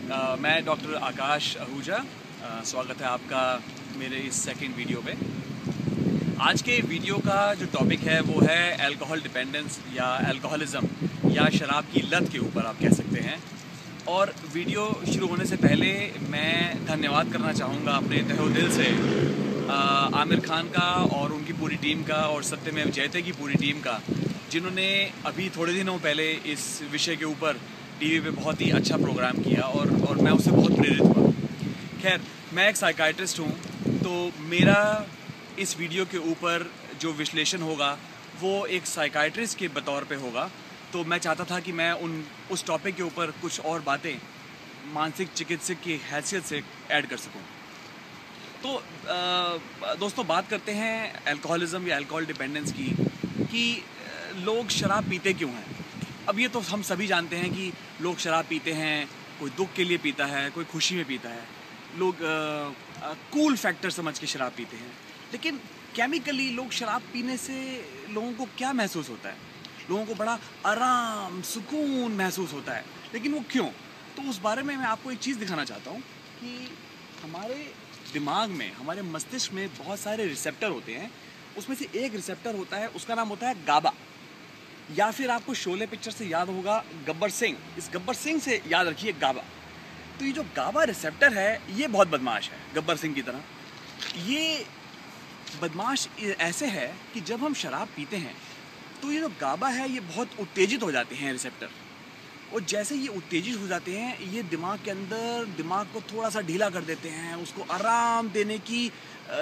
मैं डॉक्टर आकाश आहूजा। स्वागत है आपका मेरे इस सेकंड वीडियो पे। आज के वीडियो का जो टॉपिक है वो है अल्कोहल डिपेंडेंस या अल्कोहलिज्म या शराब की लत के ऊपर आप कह सकते हैं। और वीडियो शुरू होने से पहले मैं धन्यवाद करना चाहूँगा अपने तहे दिल से आमिर खान का और उनकी पूरी टीम का और सत्यमेव जयते की पूरी टीम का, जिन्होंने अभी थोड़े दिनों पहले इस विषय के ऊपर टीवी पे बहुत ही अच्छा प्रोग्राम किया और मैं उससे बहुत प्रेरित हुआ। खैर, मैं एक साइकाइट्रिस्ट हूँ, तो मेरा इस वीडियो के ऊपर जो विश्लेषण होगा वो एक साइकाइट्रिस्ट के बतौर पे होगा। तो मैं चाहता था कि मैं उस टॉपिक के ऊपर कुछ और बातें मानसिक चिकित्सक की हैसियत से ऐड कर सकूँ। तो दोस्तों, बात करते हैं अल्कोहलिज्म या अल्कोहल डिपेंडेंस की कि लोग शराब पीते क्यों हैं। अब ये तो हम सभी जानते हैं कि लोग शराब पीते हैं, कोई दुख के लिए पीता है, कोई खुशी में पीता है। लोग कूल फैक्टर समझ के शराब पीते हैं। लेकिन केमिकली लोग शराब पीने से लोगों को क्या महसूस होता है? लोगों को बड़ा आराम, सुकून महसूस होता है। लेकिन वो क्यों? तो उस बारे में मैं आपको एक चीज़ दिखाना चाहता हूँ कि हमारे दिमाग में, हमारे मस्तिष्क में बहुत सारे रिसेप्टर होते हैं। उसमें से एक रिसेप्टर होता है, उसका नाम होता है गाबा। या फिर आपको शोले पिक्चर से याद होगा गब्बर सिंह। इस गब्बर सिंह से याद रखिए गाबा। तो ये जो गाबा रिसेप्टर है, ये बहुत बदमाश है गब्बर सिंह की तरह। ये बदमाश ऐसे है कि जब हम शराब पीते हैं तो ये जो गाबा है ये बहुत उत्तेजित हो जाते हैं रिसेप्टर। और जैसे ये उत्तेजित हो जाते हैं, ये दिमाग के अंदर दिमाग को थोड़ा सा ढीला कर देते हैं, उसको आराम देने की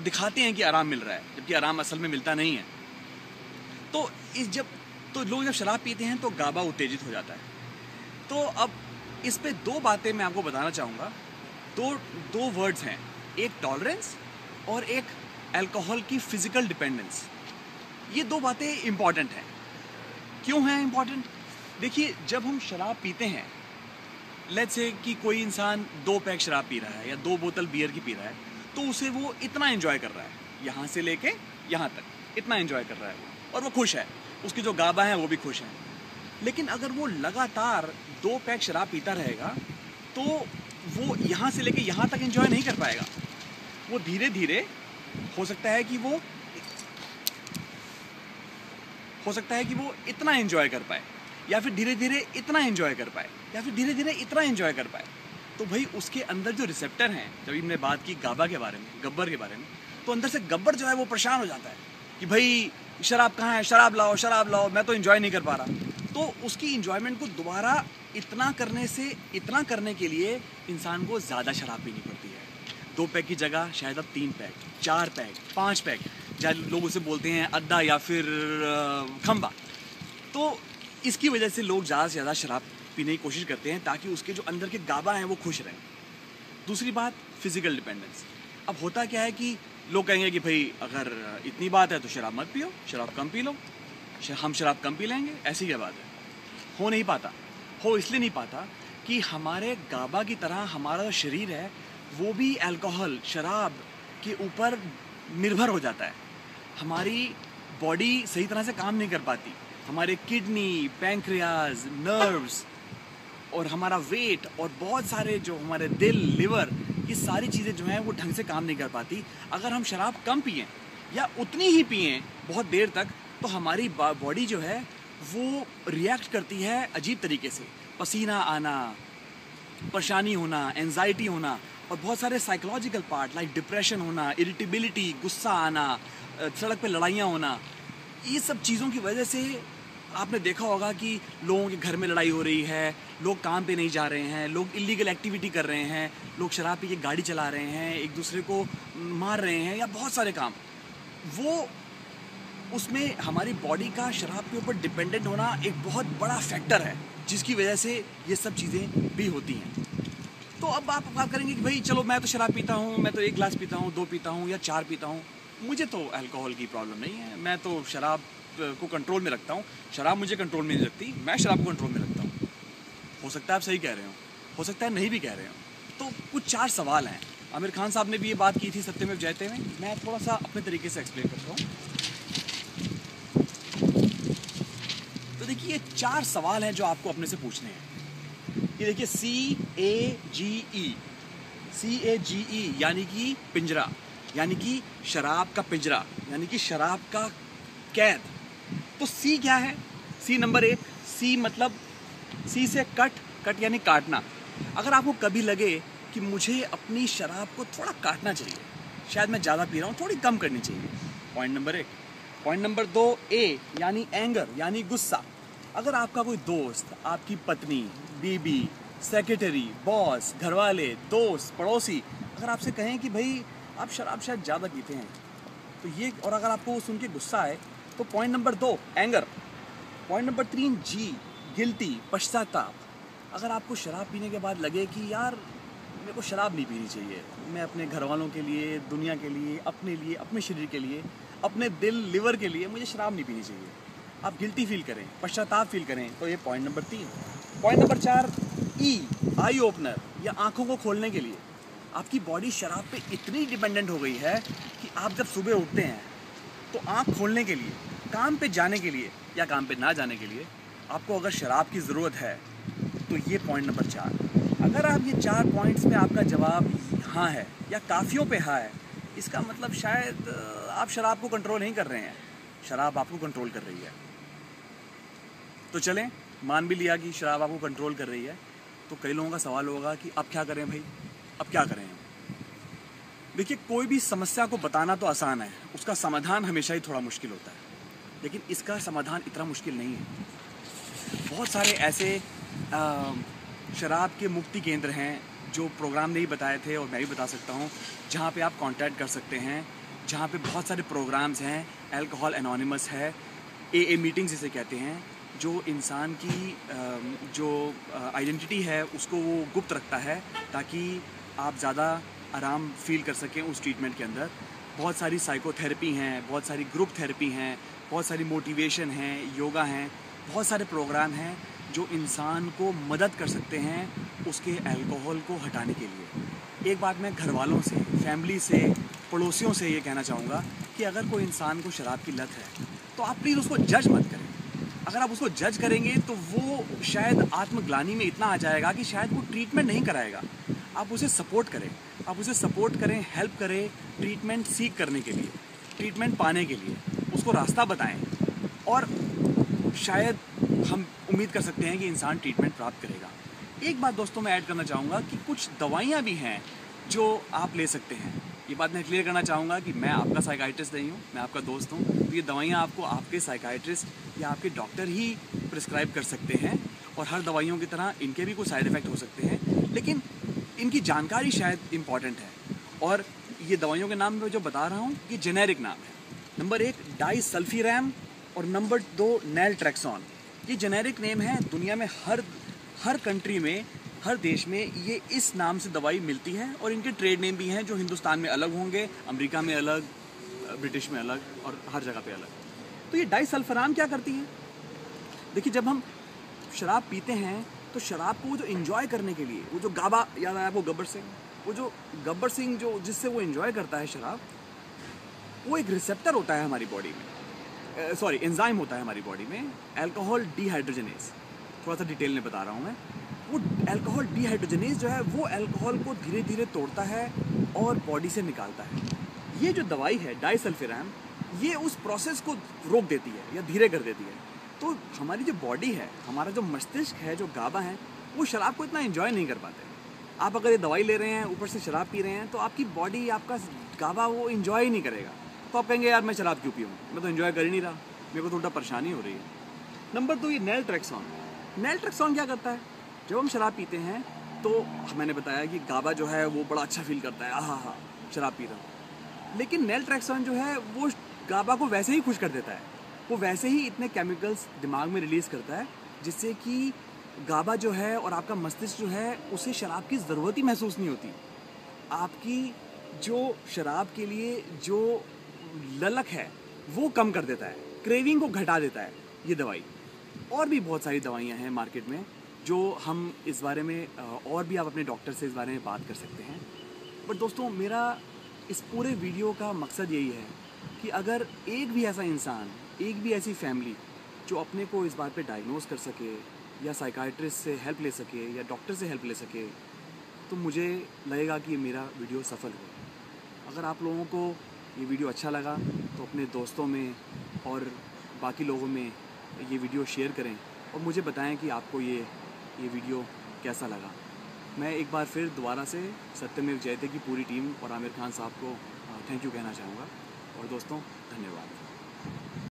दिखाते हैं कि आराम मिल रहा है, जबकि आराम असल में मिलता नहीं है। तो लोग जब शराब पीते हैं तो गाबा उत्तेजित हो जाता है। तो अब इस पे दो बातें मैं आपको बताना चाहूँगा। दो वर्ड्स हैं, एक टॉलरेंस और एक अल्कोहल की फिजिकल डिपेंडेंस। ये दो बातें इम्पॉर्टेंट हैं। क्यों हैं इम्पॉर्टेंट? देखिए, जब हम शराब पीते हैं, लेट्स से कि कोई इंसान 2 पैक शराब पी रहा है या 2 बोतल बियर की पी रहा है, तो उसे वो इतना एंजॉय कर रहा है, यहाँ से लेके यहाँ तक इतना एंजॉय कर रहा है वो, और वो खुश है। उसकी जो गाबा है वो भी खुश है। लेकिन अगर वो लगातार 2 पैक शराब पीता रहेगा तो वो यहाँ से लेके यहाँ तक एंजॉय नहीं कर पाएगा। वो धीरे धीरे हो सकता है कि वो इतना एंजॉय कर पाए, या फिर धीरे धीरे इतना एंजॉय कर पाए, या फिर धीरे धीरे इतना एंजॉय कर पाए। तो भाई उसके अंदर जो रिसेप्टर हैं, जब हमने बात की गाबा के बारे में, गब्बर के बारे में, तो अंदर से गब्बर जो है वो परेशान हो जाता है कि भाई शराब कहाँ है, शराब लाओ, मैं तो एंजॉय नहीं कर पा रहा। तो उसकी एंजॉयमेंट को दोबारा इतना करने के लिए इंसान को ज़्यादा शराब पीनी पड़ती है। 2 पैक की जगह शायद अब 3 पैक, 4 पैक, 5 पैक, जहाँ लोग उसे बोलते हैं अद्दा या फिर खंबा। तो इसकी वजह से लोग ज़्यादा से ज़्यादा शराब पीने की कोशिश करते हैं ताकि उसके जो अंदर के गाबा हैं वो खुश रहें। दूसरी बात, फिजिकल डिपेंडेंस। अब होता क्या है कि लोग कहेंगे कि भाई अगर इतनी बात है तो शराब मत पियो, शराब कम पी लो, हम शराब कम पी लेंगे। ऐसी क्या बात है? हो नहीं पाता। हो इसलिए नहीं पाता कि हमारे गाबा की तरह हमारा जो शरीर है वो भी अल्कोहल, शराब के ऊपर निर्भर हो जाता है। हमारी बॉडी सही तरह से काम नहीं कर पाती। हमारे किडनी, पैंक्रियाज, नर्व्स और हमारा वेट और बहुत सारे जो हमारे दिल, लिवर, ये सारी चीज़ें जो हैं वो ढंग से काम नहीं कर पाती। अगर हम शराब कम पिएं या उतनी ही पिएं बहुत देर तक, तो हमारी बॉडी जो है वो रिएक्ट करती है अजीब तरीके से। पसीना आना, परेशानी होना, एंजाइटी होना, और बहुत सारे साइकोलॉजिकल पार्ट लाइक डिप्रेशन होना, इरिटेबिलिटी, गुस्सा आना, सड़क पे लड़ाइयाँ होना। ये सब चीज़ों की वजह से आपने देखा होगा कि लोगों के घर में लड़ाई हो रही है, लोग काम पे नहीं जा रहे हैं, लोग इलीगल एक्टिविटी कर रहे हैं, लोग शराब पी के गाड़ी चला रहे हैं, एक दूसरे को मार रहे हैं, या बहुत सारे काम। वो उसमें हमारी बॉडी का शराब के ऊपर डिपेंडेंट होना एक बहुत बड़ा फैक्टर है, जिसकी वजह से ये सब चीज़ें भी होती हैं। तो अब आप बात करेंगे कि भाई चलो, मैं तो शराब पीता हूँ, मैं तो 1 गिलास पीता हूँ, 2 पीता हूँ या 4 पीता हूँ, मुझे तो अल्कोहल की प्रॉब्लम नहीं है, मैं तो शराब को कंट्रोल में रखता हूँ, शराब मुझे कंट्रोल में नहीं रखती, मैं शराब को कंट्रोल में रखता हूँ। हो सकता है आप सही कह रहे हो सकता है नहीं भी कह रहे हो। तो कुछ 4 सवाल हैं। आमिर खान साहब ने भी ये बात की थी सत्यमेव जयते में। मैं थोड़ा सा अपने तरीके से एक्सप्लेन करता हूँ। तो देखिए, ये 4 सवाल हैं जो आपको अपने से पूछने हैं। ये देखिए CAGE, CAGE यानी कि पिंजरा, यानी कि शराब का पिंजरा, यानी कि शराब का कैद। तो C क्या है? C नंबर 1, C मतलब C से कट यानी काटना। अगर आपको कभी लगे कि मुझे अपनी शराब को थोड़ा काटना चाहिए, शायद मैं ज़्यादा पी रहा हूँ, थोड़ी कम करनी चाहिए, point number 1। Point number 2 A यानी एंगर, यानी गुस्सा। अगर आपका कोई दोस्त, आपकी पत्नी, बीबी, सेक्रेटरी, बॉस, घरवाले, दोस्त, पड़ोसी अगर आपसे कहें कि भाई आप शराब शायद ज़्यादा पीते हैं, तो ये, और अगर आपको वो सुन के गुस्सा आए, तो point number 2 anger. Point number 3 G guilty, पश्चाताप। अगर आपको शराब पीने के बाद लगे कि यार मेरे को शराब नहीं पीनी चाहिए, मैं अपने घर वालों के लिए, दुनिया के लिए, अपने शरीर के लिए, अपने दिल, लिवर के लिए मुझे शराब नहीं पीनी चाहिए, आप गिल्टी फील करें, पश्चाताप फील करें, तो ये point number 3। Point number 4 E eye opener, या आंखों को खोलने के लिए। आपकी बॉडी शराब पे इतनी डिपेंडेंट हो गई है कि आप जब सुबह उठते हैं तो आंख खोलने के लिए, काम पे जाने के लिए या काम पे ना जाने के लिए आपको अगर शराब की ज़रूरत है, तो ये पॉइंट नंबर 4। अगर आप ये 4 पॉइंट्स में आपका जवाब हाँ है या काफ़ियों पे हाँ है, इसका मतलब शायद आप शराब को कंट्रोल नहीं कर रहे हैं, शराब आपको कंट्रोल कर रही है। तो चलें, मान भी लिया कि शराब आपको कंट्रोल कर रही है, तो कई लोगों का सवाल होगा कि अब क्या करें भाई, अब क्या करें। देखिए, कोई भी समस्या को बताना तो आसान है, उसका समाधान हमेशा ही थोड़ा मुश्किल होता है, लेकिन इसका समाधान इतना मुश्किल नहीं है। बहुत सारे ऐसे शराब के मुक्ति केंद्र हैं जो प्रोग्राम नहीं बताए थे, और मैं भी बता सकता हूँ, जहाँ पे आप कांटेक्ट कर सकते हैं, जहाँ पे बहुत सारे प्रोग्राम्स हैं। अल्कोहल एनोनिमस है, AA मीटिंग्स जिसे कहते हैं, जो इंसान की जो आइडेंटिटी है उसको वो गुप्त रखता है, ताकि आप ज़्यादा आराम फील कर सकें उस ट्रीटमेंट के अंदर। बहुत सारी साइकोथेरेपी हैं, बहुत सारी ग्रुप थेरेपी हैं, बहुत सारी मोटिवेशन हैं, योगा हैं, बहुत सारे प्रोग्राम हैं जो इंसान को मदद कर सकते हैं उसके अल्कोहल को हटाने के लिए। एक बात मैं घर वालों से, फैमिली से, पड़ोसियों से ये कहना चाहूँगा कि अगर कोई इंसान को शराब की लत है तो आप प्लीज़ उसको जज मत करें। अगर आप उसको जज करेंगे तो वो शायद आत्मग्लानि में इतना आ जाएगा कि शायद वो ट्रीटमेंट नहीं कराएगा। आप उसे सपोर्ट करें, हेल्प करें ट्रीटमेंट सीख करने के लिए, ट्रीटमेंट पाने के लिए, उसको रास्ता बताएं, और शायद हम उम्मीद कर सकते हैं कि इंसान ट्रीटमेंट प्राप्त करेगा। एक बात दोस्तों मैं ऐड करना चाहूँगा कि कुछ दवाइयाँ भी हैं जो आप ले सकते हैं। ये बात मैं क्लियर करना चाहूँगा कि मैं आपका साइकाइट्रिस्ट नहीं हूँ, मैं आपका दोस्त हूँ। तो ये दवाइयाँ आपको आपके साइकाइट्रिस्ट या आपके डॉक्टर ही प्रिस्क्राइब कर सकते हैं, और हर दवाइयों की तरह इनके भी कुछ साइड इफ़ेक्ट हो सकते हैं, लेकिन इनकी जानकारी शायद इम्पॉर्टेंट है। और ये दवाइयों के नाम मैं जो बता रहा हूँ ये जेनेरिक नाम है। नंबर 1 डाइसल्फीरैम और नंबर 2 नैलट्रेक्सोन। ये जेनेरिक नेम है, दुनिया में हर कंट्री में, हर देश में ये इस नाम से दवाई मिलती है, और इनके ट्रेड नेम भी हैं जो हिंदुस्तान में अलग होंगे, अमेरिका में अलग, ब्रिटिश में अलग, और हर जगह पे अलग। तो ये डाइसल्फीरैम क्या करती है? देखिए, जब हम शराब पीते हैं तो शराब को वो जो इन्जॉय करने के लिए, वो जो गाबा, याद आया आपको गब्बर सिंह, वो जो गब्बर सिंह जो जिससे वो इन्जॉय करता है शराब, वो एक रिसेप्टर होता है हमारी बॉडी में, सॉरी एंजाइम होता है हमारी बॉडी में, अल्कोहल डिहाइड्रोजनेज। थोड़ा सा डिटेल में बता रहा हूँ मैं। वो अल्कोहल डिहाइड्रोजनेज जो है वो अल्कोहल को धीरे धीरे तोड़ता है और बॉडी से निकालता है। ये जो दवाई है डाइसल्फीरैम, ये उस प्रोसेस को रोक देती है या धीरे कर देती है। तो हमारी जो बॉडी है, हमारा जो मस्तिष्क है, जो गाबा है, वो शराब को इतना एंजॉय नहीं कर पाते। आप अगर ये दवाई ले रहे हैं, ऊपर से शराब पी रहे हैं, तो आपकी बॉडी, आपका गाबा वो एंजॉय ही नहीं करेगा। तो आप कहेंगे यार मैं शराब क्यों पीऊँ, मैं तो एंजॉय कर ही नहीं रहा, मेरे को तो उल्टा परेशानी हो रही है। नंबर 2 ये नैलट्रेक्सोन। नैलट्रेक्सोन क्या करता है? जब हम शराब पीते हैं तो मैंने बताया कि गाबा जो है वो बड़ा अच्छा फील करता है, आहा शराब पी रहा हूँ। लेकिन नैलट्रेक्सोन जो है वो गाबा को वैसे ही खुश कर देता है, वो वैसे ही इतने केमिकल्स दिमाग में रिलीज़ करता है जिससे कि गाबा जो है और आपका मस्तिष्क जो है उसे शराब की ज़रूरत ही महसूस नहीं होती। आपकी जो शराब के लिए जो ललक है वो कम कर देता है, क्रेविंग को घटा देता है ये दवाई। और भी बहुत सारी दवाइयाँ हैं मार्केट में जो हम इस बारे में, और भी आप अपने डॉक्टर से इस बारे में बात कर सकते हैं। बट दोस्तों, मेरा इस पूरे वीडियो का मकसद यही है कि अगर एक भी ऐसा इंसान, एक भी ऐसी फैमिली जो अपने को इस बात पे डायग्नोज कर सके या साइकाइट्रिस्ट से हेल्प ले सके या डॉक्टर से हेल्प ले सके, तो मुझे लगेगा कि ये मेरा वीडियो सफल हो। अगर आप लोगों को ये वीडियो अच्छा लगा तो अपने दोस्तों में और बाकी लोगों में ये वीडियो शेयर करें और मुझे बताएं कि आपको ये वीडियो कैसा लगा। मैं एक बार फिर दोबारा से सत्यमेव जयते की पूरी टीम और आमिर खान साहब को थैंक यू कहना चाहूँगा। और दोस्तों, धन्यवाद।